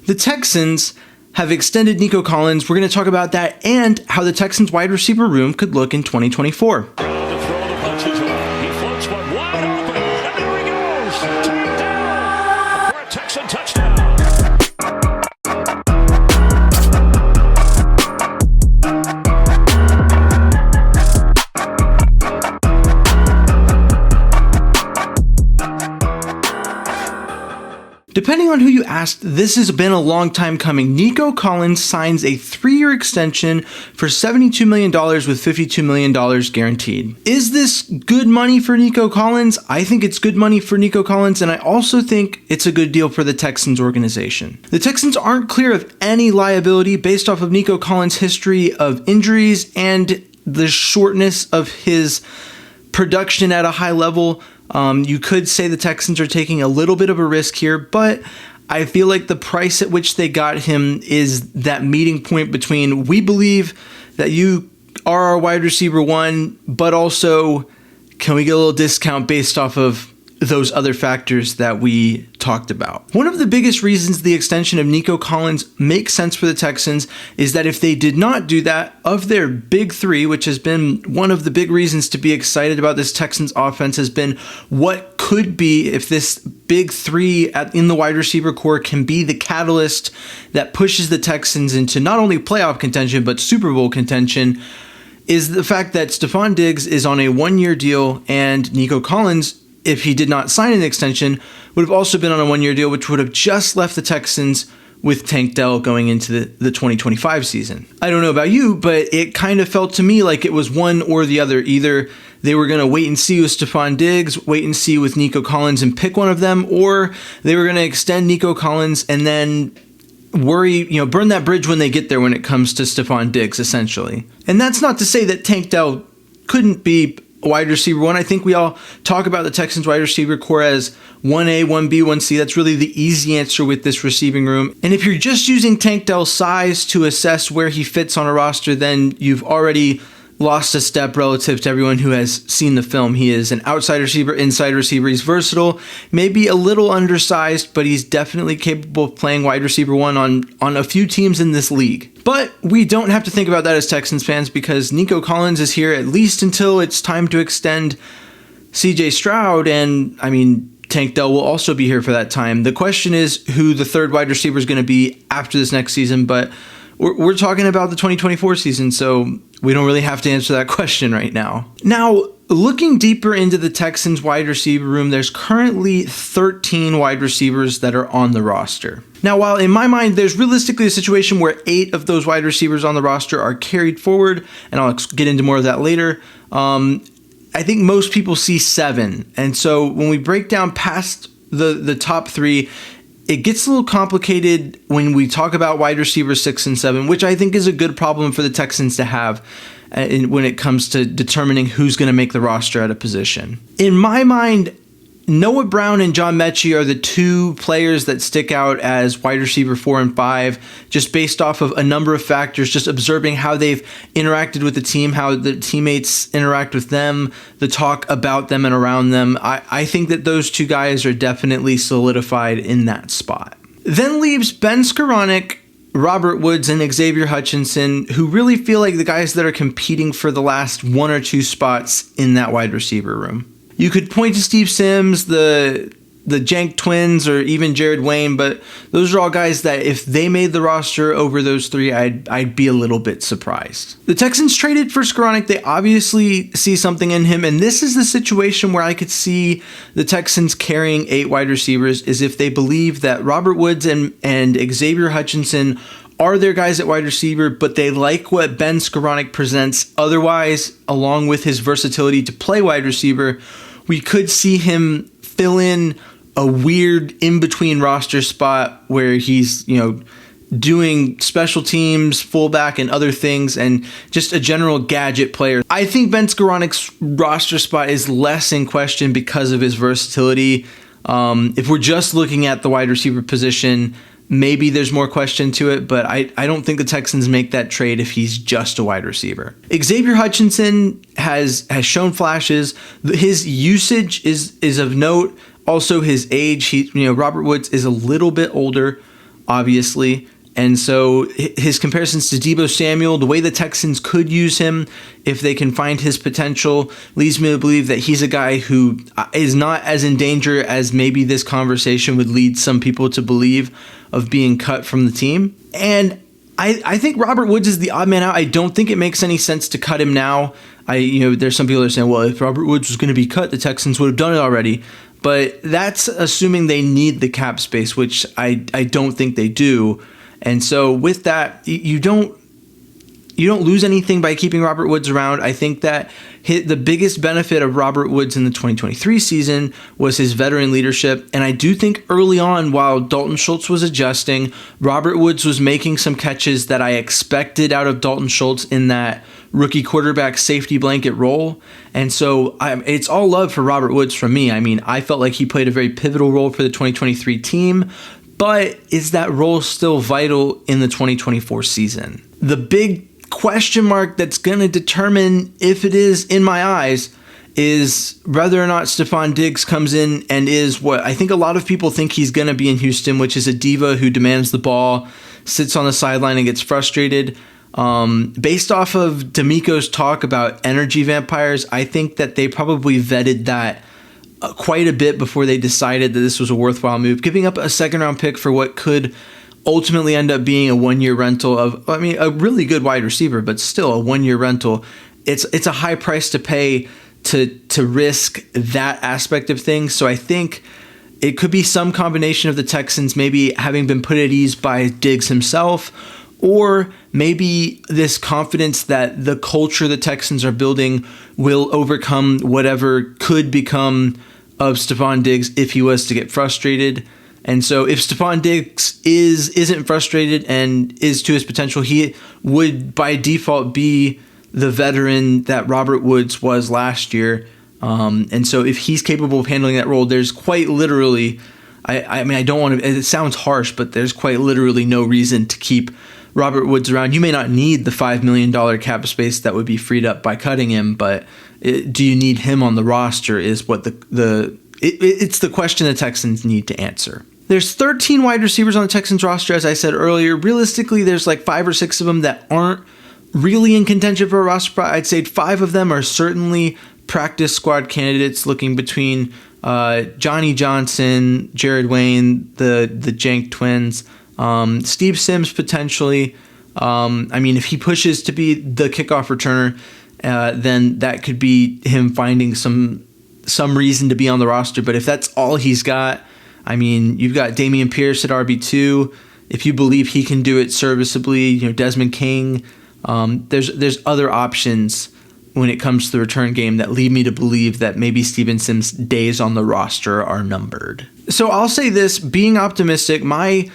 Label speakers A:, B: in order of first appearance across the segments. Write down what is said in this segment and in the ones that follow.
A: The Texans have extended Nico Collins. We're going to talk about that and how the Texans wide receiver room could look in 2024. Depending on who you asked, this has been a long time coming. Nico Collins signs a 3-year extension for $72 million with $52 million guaranteed. Is this good money for Nico Collins? I think it's good money for Nico Collins, and I also think it's a good deal for the Texans organization. The Texans aren't clear of any liability based off of Nico Collins' history of injuries and the shortness of his production at a high level. You could say the Texans are taking a little bit of a risk here, but I feel like the price at which they got him is that meeting point between we believe that you are our wide receiver one, but also can we get a little discount based off of those other factors that we talked about. One of the biggest reasons the extension of Nico Collins makes sense for the Texans is that if they did not do that, of their big three, which has been one of the big reasons to be excited about this Texans offense, has been what could be if this big three in the wide receiver core can be the catalyst that pushes the Texans into not only playoff contention, but Super Bowl contention, is the fact that Stephon Diggs is on a 1-year deal and Nico Collins, if he did not sign an extension, would have also been on a 1-year deal, which would have just left the Texans with Tank Dell going into the 2025 season. I don't know about you, but it kind of felt to me like it was one or the other. Either they were going to wait and see with Stephon Diggs, wait and see with Nico Collins and pick one of them, or they were going to extend Nico Collins and then burn that bridge when they get there when it comes to Stephon Diggs, essentially. And that's not to say that Tank Dell couldn't be wide receiver one. I think we all talk about the Texans wide receiver core as 1A, 1B, 1C. That's really the easy answer with this receiving room. And if you're just using Tank Dell's size to assess where he fits on a roster, then you've already lost a step relative to everyone who has seen the film. He is an outside receiver, inside receiver. He's versatile, maybe a little undersized, but he's definitely capable of playing wide receiver one on a few teams in this league. But we don't have to think about that as Texans fans because Nico Collins is here at least until it's time to extend CJ Stroud, and Tank Dell will also be here for that time. The question is who the third wide receiver is going to be after this next season, but we're talking about the 2024 season, so we don't really have to answer that question right now. Now, looking deeper into the Texans wide receiver room, there's currently 13 wide receivers that are on the roster. Now, while in my mind, there's realistically a situation where 8 of those wide receivers on the roster are carried forward, and I'll get into more of that later, I think most people see 7. And so when we break down past the top 3, it gets a little complicated when we talk about wide receivers 6 and 7, which I think is a good problem for the Texans to have when it comes to determining who's going to make the roster at a position. In my mind, Noah Brown and John Mechie are the 2 players that stick out as wide receiver 4 and 5, just based off of a number of factors, just observing how they've interacted with the team, how the teammates interact with them, the talk about them and around them. I think that those 2 guys are definitely solidified in that spot. Then leaves Ben Skoranek, Robert Woods, and Xavier Hutchinson, who really feel like the guys that are competing for the last 1 or 2 spots in that wide receiver room. You could point to Steve Sims, the Jank twins, or even Jared Wayne, but those are all guys that if they made the roster over those 3, I'd be a little bit surprised. The Texans traded for Skoranek. They obviously see something in him, and this is the situation where I could see the Texans carrying 8 wide receivers, is if they believe that Robert Woods and Xavier Hutchinson are their guys at wide receiver, but they like what Ben Skoranek presents otherwise, along with his versatility to play wide receiver. We could see him fill in a weird in-between roster spot where he's, doing special teams, fullback, and other things, and just a general gadget player. I think Ben Skoranek's roster spot is less in question because of his versatility. If we're just looking at the wide receiver position, maybe there's more question to it, but I don't think the Texans make that trade if he's just a wide receiver. Xavier Hutchinson has shown flashes. His usage is of note. Also his age. Robert Woods is a little bit older. obviously. And so his comparisons to Deebo Samuel, the way the Texans could use him if they can find his potential, leads me to believe that he's a guy who is not as in danger as maybe this conversation would lead some people to believe of being cut from the team. And I think Robert Woods is the odd man out. I don't think it makes any sense to cut him now. There's some people that are saying, well, if Robert Woods was going to be cut, the Texans would have done it already. But that's assuming they need the cap space, which I don't think they do. And so with that, you don't lose anything by keeping Robert Woods around. I think that the biggest benefit of Robert Woods in the 2023 season was his veteran leadership. And I do think early on, while Dalton Schultz was adjusting, Robert Woods was making some catches that I expected out of Dalton Schultz in that rookie quarterback safety blanket role. And so it's all love for Robert Woods from me. I mean, I felt like he played a very pivotal role for the 2023 team. But is that role still vital in the 2024 season? The big question mark that's going to determine if it is, in my eyes, is whether or not Stephon Diggs comes in and is what I think a lot of people think he's going to be in Houston, which is a diva who demands the ball, sits on the sideline and gets frustrated. Based off of D'Amico's talk about energy vampires, I think that they probably vetted that quite a bit before they decided that this was a worthwhile move. Giving up a second-round pick for what could ultimately end up being a one-year rental of, a really good wide receiver, but still a one-year rental. It's a high price to pay to risk that aspect of things. So I think it could be some combination of the Texans maybe having been put at ease by Diggs himself, or maybe this confidence that the culture the Texans are building will overcome whatever could become of Stephon Diggs if he was to get frustrated. And so if Stephon Diggs isn't frustrated and is to his potential, he would by default be the veteran that Robert Woods was last year. And so if he's capable of handling that role, there's quite literally, I don't want to, it sounds harsh, but there's quite literally no reason to keep Robert Woods around. You may not need the $5 million cap space that would be freed up by cutting him, but do you need him on the roster is what it's the question the Texans need to answer. There's 13 wide receivers on the Texans roster, as I said earlier. Realistically, there's like 5 or 6 of them that aren't really in contention for a roster spot. I'd say 5 of them are certainly practice squad candidates, looking between Johnny Johnson, Jared Wayne, the Jank twins, Steve Sims potentially. If he pushes to be the kickoff returner, then that could be him finding some reason to be on the roster. But if that's all he's got, you've got Dameon Pierce at RB2. If you believe he can do it serviceably, Desmond King. There's other options when it comes to the return game that lead me to believe that maybe Steven Sims' days on the roster are numbered. So I'll say this, being optimistic, my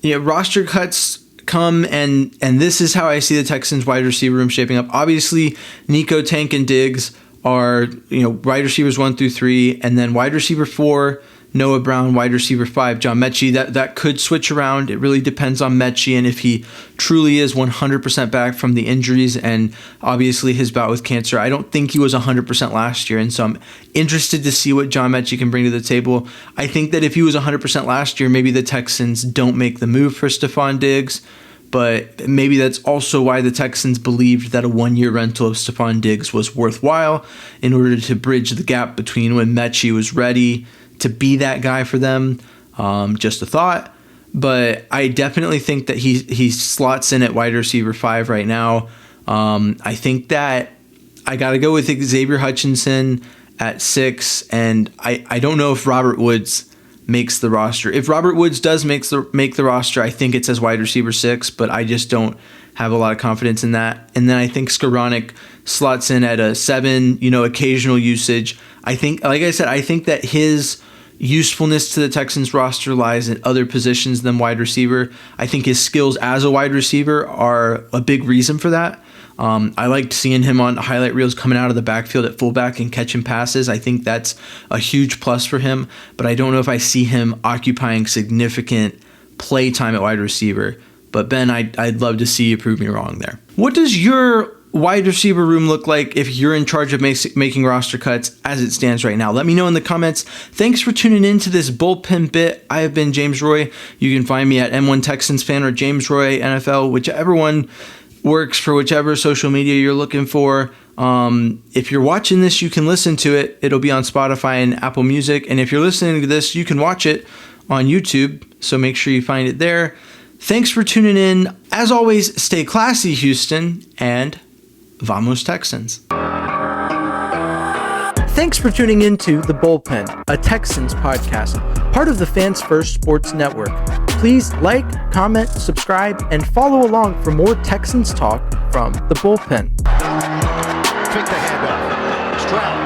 A: roster cuts come and this is how I see the Texans wide receiver room shaping up. Obviously, Nico, Tank, and Diggs are wide receivers 1 through 3, and then wide receiver 4, Noah Brown, wide receiver 5, John Mechie. That could switch around. It really depends on Mechie and if he truly is 100% back from the injuries and obviously his bout with cancer. I don't think he was 100% last year, and so I'm interested to see what John Mechie can bring to the table. I think that if he was 100% last year, maybe the Texans don't make the move for Stephon Diggs, but maybe that's also why the Texans believed that a one-year rental of Stephon Diggs was worthwhile in order to bridge the gap between when Mechie was ready to be that guy for them. Just a thought. But I definitely think that he slots in at wide receiver 5 right now. I think that I got to go with Xavier Hutchinson at 6, and I don't know if Robert Woods makes the roster. If Robert Woods does make the roster, I think it's as wide receiver 6, but I just don't have a lot of confidence in that. And then I think Skoranek slots in at a 7, occasional usage. I think, like I said, I think that his usefulness to the Texans roster lies in other positions than wide receiver. I think his skills as a wide receiver are a big reason for that. I liked seeing him on highlight reels coming out of the backfield at fullback and catching passes. I think that's a huge plus for him, but I don't know if I see him occupying significant play time at wide receiver. But Ben, I'd love to see you prove me wrong there. What does your wide receiver room look like if you're in charge of making roster cuts as it stands right now? Let me know in the comments. Thanks for tuning in to this Bullpen Bit. I have been James Roy. You can find me at M1 Texans Fan or James Roy NFL, whichever one works for whichever social media you're looking for. If you're watching this, you can listen to it. It'll be on Spotify and Apple Music. And if you're listening to this, you can watch it on YouTube. So make sure you find it there. Thanks for tuning in. As always, stay classy, Houston, and Vamos Texans. Thanks for tuning into The Bullpen, a Texans podcast, part of the Fans First Sports Network. Please like, comment, subscribe, and follow along for more Texans talk from The Bullpen.
B: Pick the handoff. Stroud